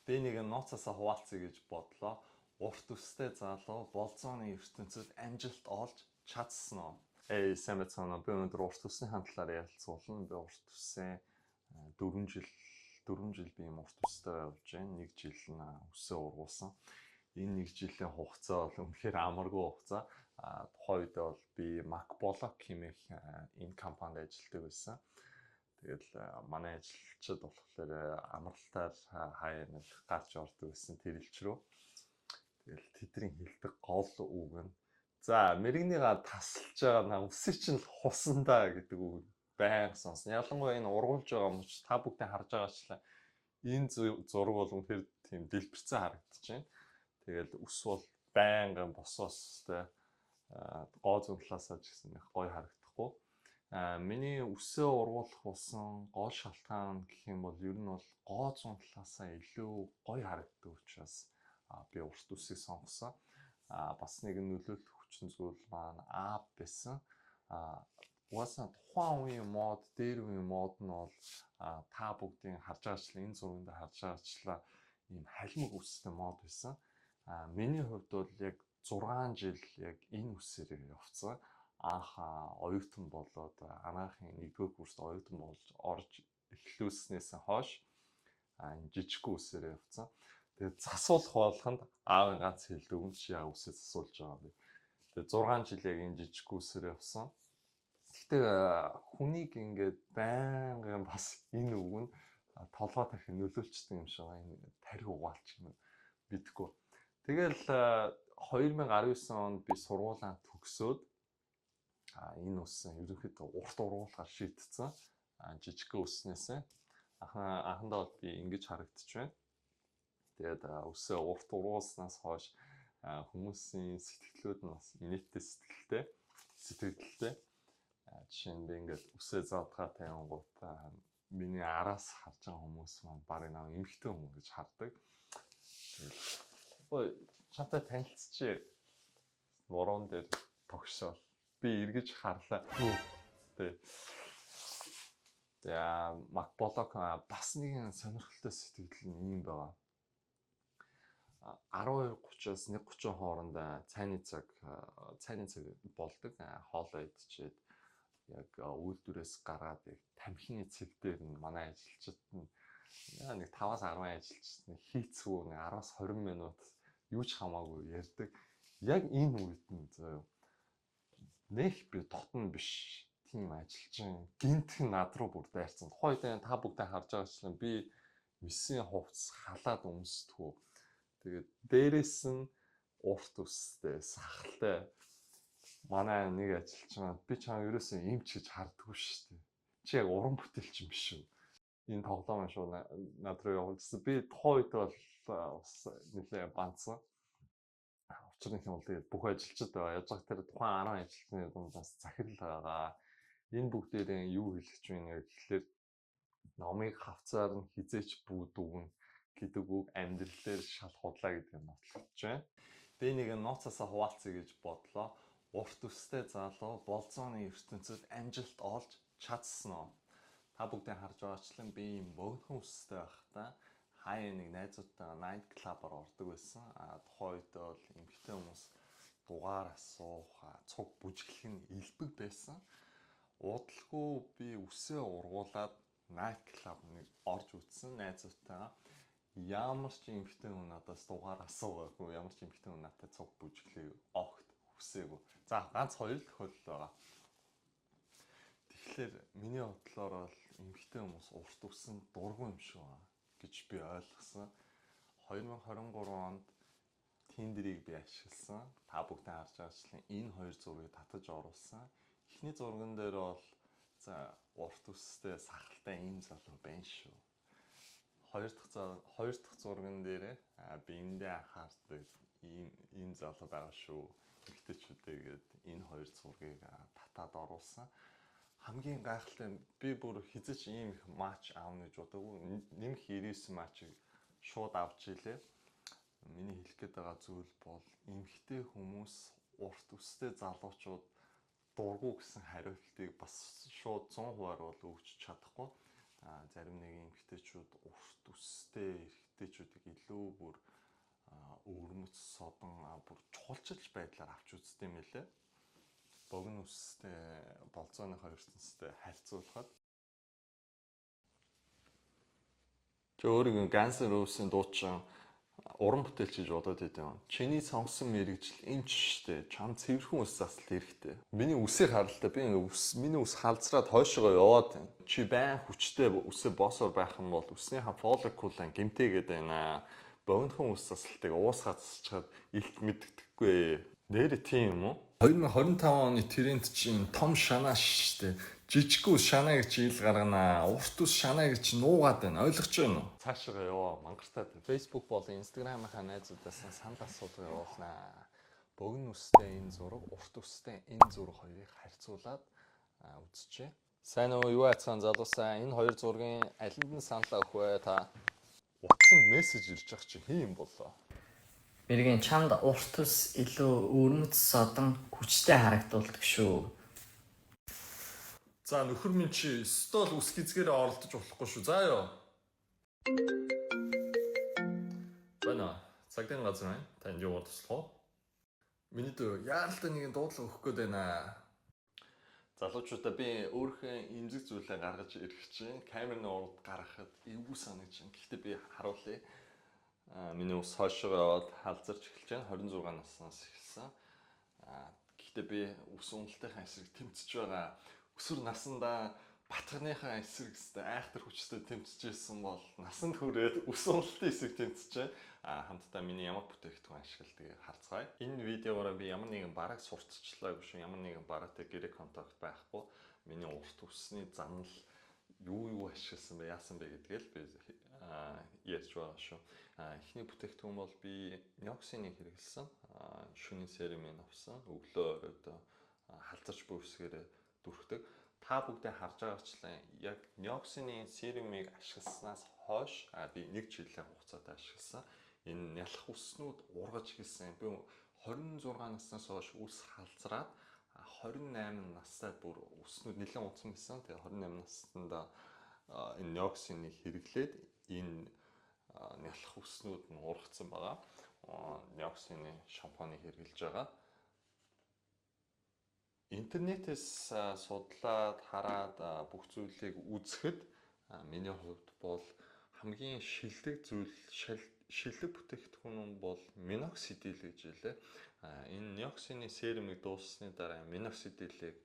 Би нэг нууцаасаа хуваалцъя гэж бодлоо. Урт үстэй залуу болзооны ертөнцид амжилт олж чадсан уу? Сайн байцгаана уу? Би өнөөдөр урт үсний талаар ярилцуулна. Би урт үсээ 4 жил би юм урт үстэй явж байна. 1 жил үсээ ургуулсан. Энэ 1 жилийн хугацаа бол үнэхээр амаргүй хугацаа. Тухайн үед бол би MacBook хэмээх энэ компанид ажилладаг байсан. Тэгэл манай ажилчид болохоор амралтаар хаяа нэг гарч ордог гэсэн тэр илч рүү. Тэгэл тэдний хэлдэг гол үг нь за мэрэгнийга тасалж байгаа үсээ чинь л хусандаа гэдэг үг байнга сонсно. Ялангуяа энэ ургуулж байгаа юм чи та бүгдээ харж байгаачлаа. Энэ зураг бол үнэхээр тийм дэлбэрцэн харагдаж байна. Тэгэл үс бол байнга босоостой гоо зүнлаасаа ч гэсэн их гоё харагдахгүй. Миний үсээ ургуулах болсон гол шалтгаан гэх юм бол ер нь бол гоо зундлаасаа илүү гоё харагддаг учраас би урт үсийг сонгосон. Бас нэг нөлөөлөх хүчин зүйл маань аав байсан. Угаасаа тухайн үеийн мод, дээр үеийн мод нь бол та бүгдийн харж байгаачлаа энэ зурганд харж байгаачлаа ийм халимаг үстэй мод байсан. Миний хувьд бол яг 6 жил яг энэ үсээр явцсан. Анх оюутан болоод анагаахын 1-р курст оюутан болж орж эхлүүлснээс хойш энэ жижиг үсээр явцсан. Тэгээд засуулах болгонд аавын ганц хэлдэг юм чи яа үсээ засуулж байгаа бэ. Тэгээд 6 жил яг энэ жижиг үсээр явсан. Гэхдээ хүнийг ингээд байнгын бас энэ үг нь толгой дахин нөлөөлчдөг юм шиг энэ тарих угаалч юм мэдгүй. Тэгэл 2019 онд би сургуулаа төгсөөд энэ үсэн ерөнхийдөө урт ургуулахаар шийдсэн. Жижигхэн үснээсээ анхандаа бол би ингэж харагдчих байна. Тэгээд үсээ урт ургуулснаас хойш хүмүүсийн сэтгэлүүд нь бас инээдтэй сэтгэлтэй. Жишээ нь би ингээд үсээ заадгаа тайвангууд миний араас харж байгаа хүмүүс маань баг нэг эмхтэй хүн гэж хардаг. Тэгээд чамтай танилцчих нуруунд дээр тогшоо. Би эргэж харлаа. Тэгээд MacBook бас нэгэн сонирхолтой сэтгэл нь юм байгаа. 12:30-аас 1:30 хооронд цайны цаг болдог. Хоолоо идчихэд яг үйлдвэрээс гараад яг тамхины цэг дээр нь манай ажилчид нь нэг 5-аас 10 ажилчид нь хийцгүй 10-аас 20 минут юу ч хамаагүй ярьдаг. Яг энэ үед нь заяа нэх би дотн биш тийм ажилчин гинтхэн над руу бүр дайрцсан. Тухайн үед та бүгдээ харж байгаачлан би мессийн хувцас халаад өмсдгүү. Тэгээд дээрээс нь урт үстэй сахалтай манай нэг ажилчин би чам ерөөсөө эмч гэж хардггүй шүү дээ. Чи яг уран бүтээлч юм биш үү? Энэ тоглоом шүү над руу явуулсан. Би тухайн үед бол нэлээ банцсан. Учир нь бол тэгээд бүх ажилчид яаж байгаа тэр тухайн 10 ажилтны дундаас захирал байгаа. Энэ бүгдээрээ юу хэлж байна гэхэлэр номыг хавцаар нь хизээч бүүдүүгэн гэдэг үг амьдрал дээр шал худлаа гэдэг нь нотлогдож байна. Би нэг нууцаасаа хуваалцъя гэж бодлоо. Урт үстэй залуу болзооны ертөнцид амжилт олж чадсан уу? Та бүгдээ харж байгаачлан би ийм богино үстэй байхдаа хаяа нэг найзуудтайгаа night club-аар ордог байсан. Тухайн үед бол эмэгтэй хүмүүс дугаар асуух, цуг бүжиглэх нь элбэг байсан. Удалгүй би үсээ ургуулад night club-ыг орж үзсэн найзуудтайгаа. Ямар ч эмэгтэй хүн надаас дугаар асуугаагүй, ямар ч эмэгтэй хүн надад цуг бүжиглэе огт хүсээгүй. За ганц 2 тохиолдол байгаа. Тэгэхээр миний бодлоор бол эмэгтэй хүмүүс урт үс нь дургүй юм шиг байна гэж би ойлгосон. 2023 онд Tinder-ийг би ашигласан. Та бүгдээ харж байгаачлан энэ 2 зургийг татаж оруулсан. Эхний зурган дээр бол за урт үстэй сахалтай ийм залуу байна шүү. Хоёр дахь зурган дээр би эндээ анхаардаг ийм залуу байгаа шүү. Эмэгтэйчүүдээ гээд энэ 2 зургийг татаад оруулсан. Хамгийн гайхалтай нь би бүр хизэж ийм их матч аавна гэж бодоогүй. Нэмэх 99 матчийг шууд авч илээ. Миний хэлэх гээд байгаа зүйл бол эмэгтэй хүмүүс урт үстэй залуучууд дургу гэсэн хариултыг бас шууд 100% бол өгч чадахгүй. Зарим нэг эмэгтэйчүүд урт үстэй эрэгтэйчүүдийг илүү бүр өвөрмөц содон бүр чуулчилж байдлаар авч үзтiin мэлээ. Богино үстэй болцооныхоо ертөнцтэй харьцуулахад чи өөрийгөө Guns N' Roses-ийн дуучин уран бүтээлч гэж бодоод идэв. Чиний сонгосон мэрэгжил энэ ч штэ. Чам цэвэрхэн ус засалт хэрэгтэй. Миний үсийг харалтаа би миний ус халзраад хойшоо яваад байна. Чи байн хүчтэй үсээ боосоор байх юм бол үснийхаа фолликулын гэмтээгээд байна. Богинохон ус засалтыг уусгаад засчихад илт мэддэхгүй. Нэр тийм юм уу? 2025 оны тренд чинь том шанаа штэ. Жижиг ус шанаа гэж ил гаргана. Урт ус шанаа гэж нуугаад байна. Ойлгож байна уу? Цаашаа яваа мангартаад. Facebook болон Instagram-ийнхаа найзуудаас санал асуулга явуулнаа. Богино үстэй энэ зураг, урт үстэй энэ зураг хоёрыг харьцуулаад үзчихье. Сайн уу, юу айцхан залуусаа. Энэ хоёр зургийн алинд нь санал авах вэ та? Утсан мессеж ирж байгаа чи хин юм болоо. Мэргийн чамд урт ус илүү өвөрмөц содон хүчтэй харагдуулдаг шүү. За нөхөр минь чи стол ус гизгээрээ оролдож болохгүй шүү. За ёо. Бана, цагтын газар байна. Танд юу туслах вэ? Миний дөө яаралтай нэгэн дуудлага өгөх гээд байна. Залуучуудаа би өөрийнхөө эмзэг зүйлээ гаргаж ирэх чинь камерын урд гаргахад эвгүй санагдаж байна. Гэхдээ би харуулъя. Миний ус хойшоо яваад халзарч эхэлж байна. 26 наснаас эхэлсэн. Гэхдээ би ус уналтынхаа эсрэг тэмцэж байгаа. Өсвөр насандаа батганыхаа эсрэг айхтар хүчтэй тэмцэжсэн бол насанд хүрээд ус уналтын эсрэг тэмцэж байна. Хамтдаа миний ямар бүтээгдэхүүн ашигладгийг харцгаая. Энэ видеогоор би ямар нэгэн бараг сурталчлаагүй шүү. Ямар нэгэн бараатай гэрээ контакт байхгүй. Миний урт усны занал юу ашигласан бэ, яасан бэ гэдгээл би ярьж байгаа шүү. Эхний бүтээгдэхүүн бол би Nioxin-ыг хэрэглэсэн. Шөнийн серумын авсан. Өглөө оройд халзарч буй үсгээрээ дүрхдэг. Та бүгдээ харж байгаачлан яг Nioxin-ийн серумыг ашигласнаас хойш би 1 жилийн хугацаанд ашигласан. Энэ нялх үснүүд ургаж эхэлсэн. Би 26 наснаас хойш үс халзраад 28 настай бүр үснүүд нэлээд унтсан байсан. Тэгээ 28 наснда энэ Nioxin-ыг хэрэглээд энэ нялх үснүүд нь ургацсан байгаа. Nioxin-ийн шампуныг хэрэглэж байгаа. Интернетээс судлаад хараад бүх зүйлийг үзэхэд миний хувьд бол хамгийн шилдэг бүтээгдэхүүн бол Minoxidil гэж хэлээ. Энэ Nioxin-ийн серумыг дууссаны дараа Minoxidil-ийг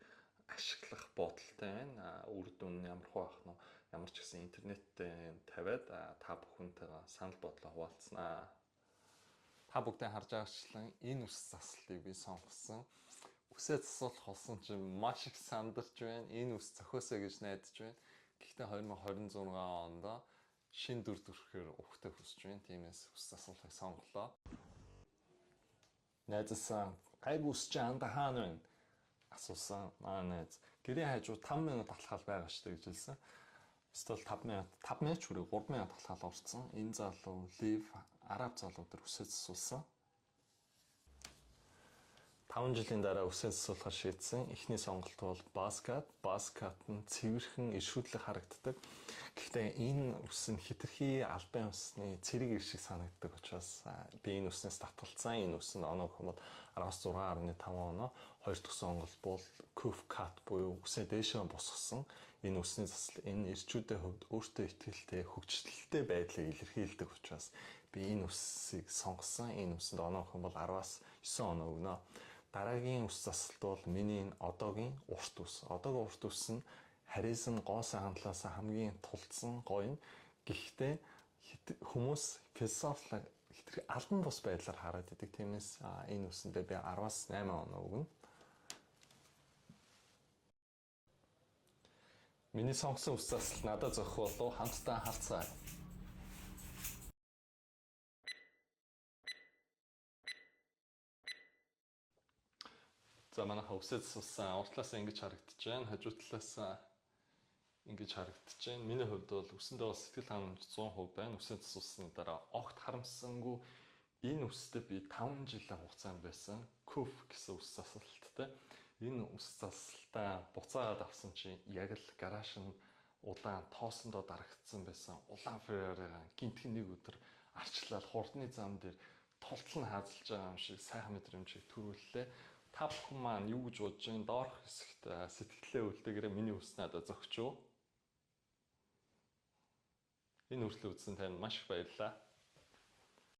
ашиглах бодолтой байна. Үр дүн нь ямар байх нь ямар ч гэсэн интернеттэй тавиад та бүхэнтэйгээ санал бодлоо хуваалцсанаа. Та бүгдээ харж байгаачлан энэ ус заслыг би сонгосон. Үсээ засуулах болсон чинь маш их сандарч байна. Энэ ус зохиосоо гэж найдаж байна. Гэхдээ 2026 онд шин дүр төрхөөр ухтаа хүсэж байна. Тиймээс ус засуулахыг сонголоо. Найзсан гайгүй ус чи анда хаана байна? Асуусан. Найз гэрээ хажуу 5 минут талхаал байгаа шүү гэж хэлсэн. Эсвэл 5 минут хүрээ 3 минут талхаал орцсон. Энэ залуу Лив араб залуу дээр үсээ засуулсан. 5 жилийн дараа үсээ засуулахар шийдсэн. Эхний сонголт бол Bascat. Bascat нь цэвэрхэн иршүүдлэг харагддаг. Гэхдээ энэ ус нь хэтэрхий албан усны цэрэг ир шиг санагддаг учраас би энэ уснаас татгалцсан. Энэ ус нь оноо гэх юм бол 16.5 оноо. Хоёр дахь сонголт бол Cufcat буюу үсээ дээшээ босгосон. Энэ усны засал энэ ирчүүдийн хувьд өөртөө ихтэй хөгжөлттэй байдлыг илэрхийлдэг учраас би энэ усыг сонгосон. Энэ усанд оноо гэх юм бол 10-аас 9 оноо өгнө. Дараагийн ус засалт бол миний одоогийн урт ус. Одоогийн урт ус нь харизм гоосын хандлаас хамгийн тулдсан гоё нь. Гэхдээ хүмүүс философи албан бус байдлаар хараад идэг. Тиймээс энэ усэндээ би 10-аас 8 оноо өгнө. Миний сонгосон ус засалт надад зохих болов хамтдаа харцгаая. За манайха үсээ засуулсан урт талаас ингэж харагдаж байна. Хажуу талаас ингэж харагдаж байна. Миний хувьд бол үсэндээ бол сэтгэл ханамж 100% байна. Үсээ засуулсны дараа огт харамсангүй энэ үстэй би 5 жилийн хугацаанд байсан. Cuf гэсэн ус засалттай. Энэ ус засалтаа буцаагаад авсан чинь яг л гараж нь улаан тоосондоо дарагдсан байсан. Улаан Ferrari гинтхэн нэг өдөр арчлал хурдны зам дээр тултал нь хаазалж байгаа юм шиг сайхан мэдрэмжийг төрүүллээ. Та бүхэн маань юу гэж бодож байна? Доорх хэсэгт сэтгэлээ үлдээгээрээ миний үс надад зөгчөө. Энэ хүртэл үзсэн танд маш их баярлалаа.